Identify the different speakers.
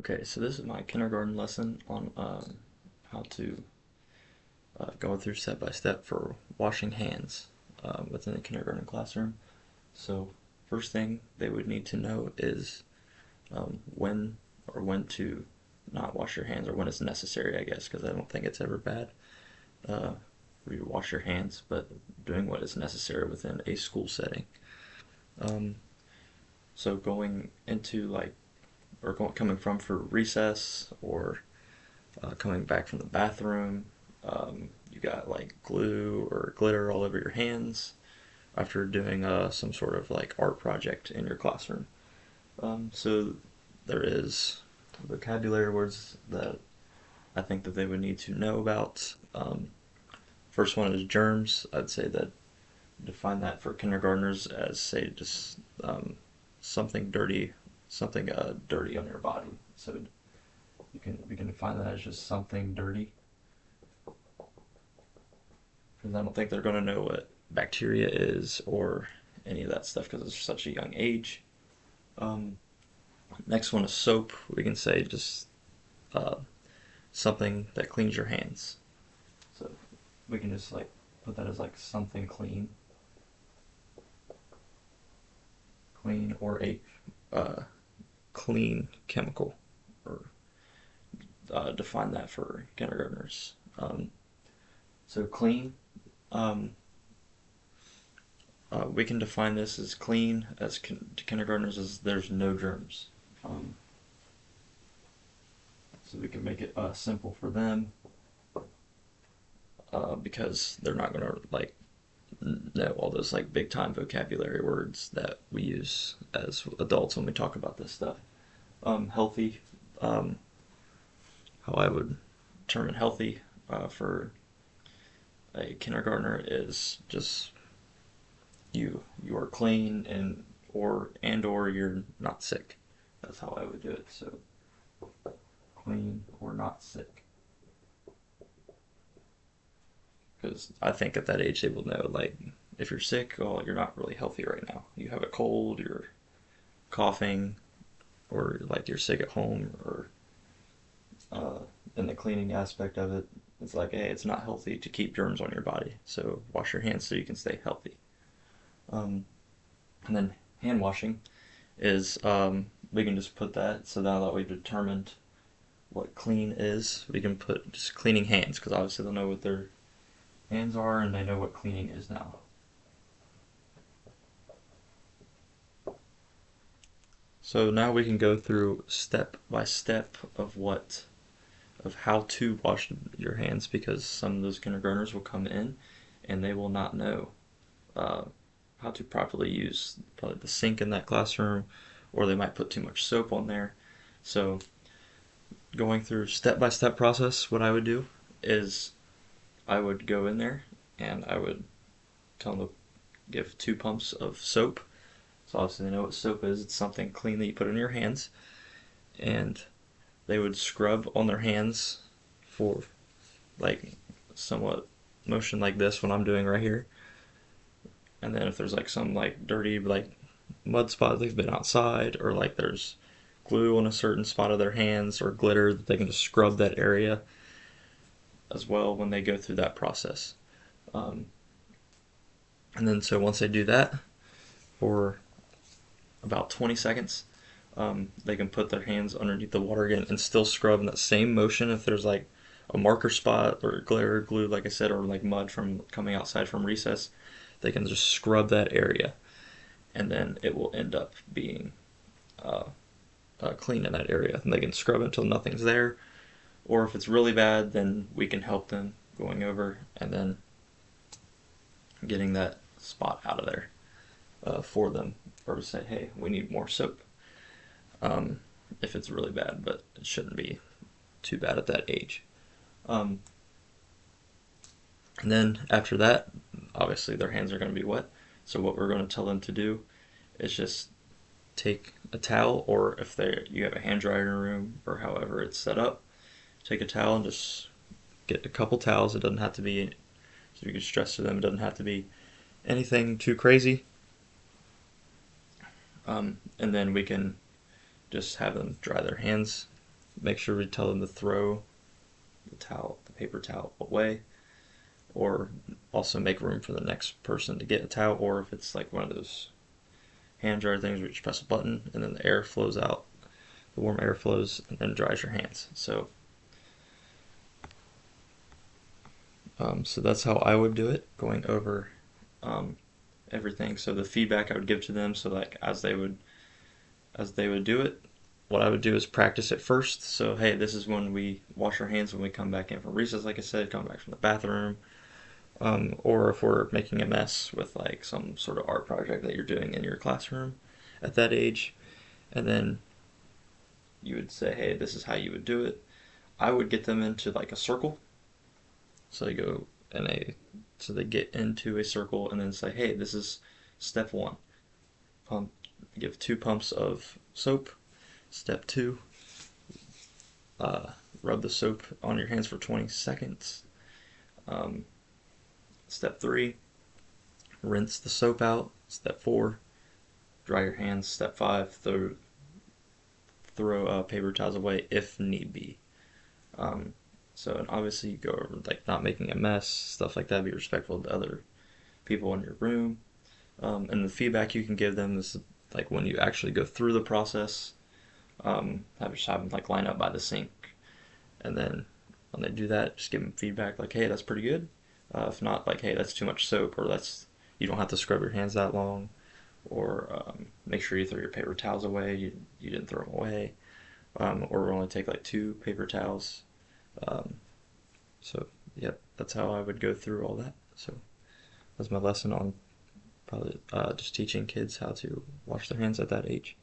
Speaker 1: Okay, so this is my kindergarten lesson on how to go through step by step for washing hands within the kindergarten classroom. So, first thing they would need to know is when to not wash your hands, or when it's necessary, I guess, because I don't think it's ever bad for you to wash your hands, but doing what is necessary within a school setting. Um, so, going into coming from for recess, or coming back from the bathroom, you got like glue or glitter all over your hands after doing some sort of like art project in your classroom. So there is vocabulary words that I think that they would need to know about. First one is germs. I'd say that define that for kindergartners as, say, just something dirty, something dirty on your body. So we can define that as just something dirty, because I don't think they're going to know what bacteria is or any of that stuff because it's such a young age. Um, Next one is soap. We can say just uh, something that cleans your hands. So we can just like put that as like something clean, or a uh, clean chemical, or define that for kindergartners. So clean. Um, we can define this as clean as to kindergartners as there's no germs. Um, so we can make it simple for them because they're not gonna like know all those like big time vocabulary words that we use as adults when we talk about this stuff. Healthy. Um, how I would determine healthy for a kindergartner is just you are clean and or you're not sick. That's how I would do it. So clean or not sick. Because I think at that age they will know, like, if you're sick, oh, you're not really healthy right now. You have a cold, you're coughing, or like you're sick at home, or uh, in the cleaning aspect of it, it's like, hey, it's not healthy to keep germs on your body. So wash your hands so you can stay healthy. Um, and then hand washing is we can just put that, so now that we've determined what clean is, we can put just cleaning hands, because obviously they'll know what their hands are and they know what cleaning is now. So now we can go through step by step of how to wash your hands, because some of those kindergartners will come in and they will not know uh, how to properly use probably the sink in that classroom, or they might put too much soap on there. So going through step by step process, what I would do is I would go in there and I would tell them to give 2 pumps of soap. So obviously they know what soap is. It's something clean that you put in your hands, and they would scrub on their hands for like somewhat motion like this, what I'm doing right here. And then if there's like some like dirty like mud spot, they've been outside, or like there's glue on a certain spot of their hands or glitter, that they can just scrub that area as well when they go through that process. Um, and then so once they do that for about 20 seconds, they can put their hands underneath the water again and still scrub in that same motion. If there's like a marker spot or glitter, glue, like I said, or like mud from coming outside from recess, they can just scrub that area, and then it will end up being uh, clean in that area. And they can scrub it until nothing's there, or if it's really bad, then we can help them going over and then getting that spot out of there for them, or to say, hey, we need more soap. Um, if it's really bad, but it shouldn't be too bad at that age. Um, and then after that, obviously their hands are going to be wet. So what we're going to tell them to do is just take a towel, or if you have a hand dryer in your room, or however it's set up, take a towel and just get a couple towels. It doesn't have to be, so you can stress to them, it doesn't have to be anything too crazy. And then we can just have them dry their hands make sure we tell them to throw the paper towel away, or also make room for the next person to get a towel, or if it's like one of those hand dryer things where you just press a button and then the air flows out, the warm air flows and then dries your hands. So that's how I would do it, going over everything. So the feedback I would give to them, so like as they would do it, what I would do is practice it first. So hey, this is when we wash our hands when we come back in from recess, like I said, come back from the bathroom, or if we're making a mess with like some sort of art project that you're doing in your classroom at that age, and then you would say, hey, this is how you would do it. I would get them into like a circle. So they go in so they get into a circle and then say, hey, this is step one. Pump, give 2 pumps of soap. Step 2, rub the soap on your hands for 20 seconds. Step 3, rinse the soap out. Step 4, dry your hands. Step 5, throw paper towels away if need be. So, and obviously you go over like not making a mess, stuff like that. Be respectful to other people in your room. And the feedback you can give them is like when you actually go through the process, have them like line up by the sink, and then when they do that, just give them feedback like, hey, that's pretty good. If not, like, hey, that's too much soap, or you don't have to scrub your hands that long, or make sure you throw your paper towels away. You didn't throw them away, or only take like 2 paper towels. Um, so, yep, that's how I would go through all that. So that's my lesson on probably just teaching kids how to wash their hands at that age.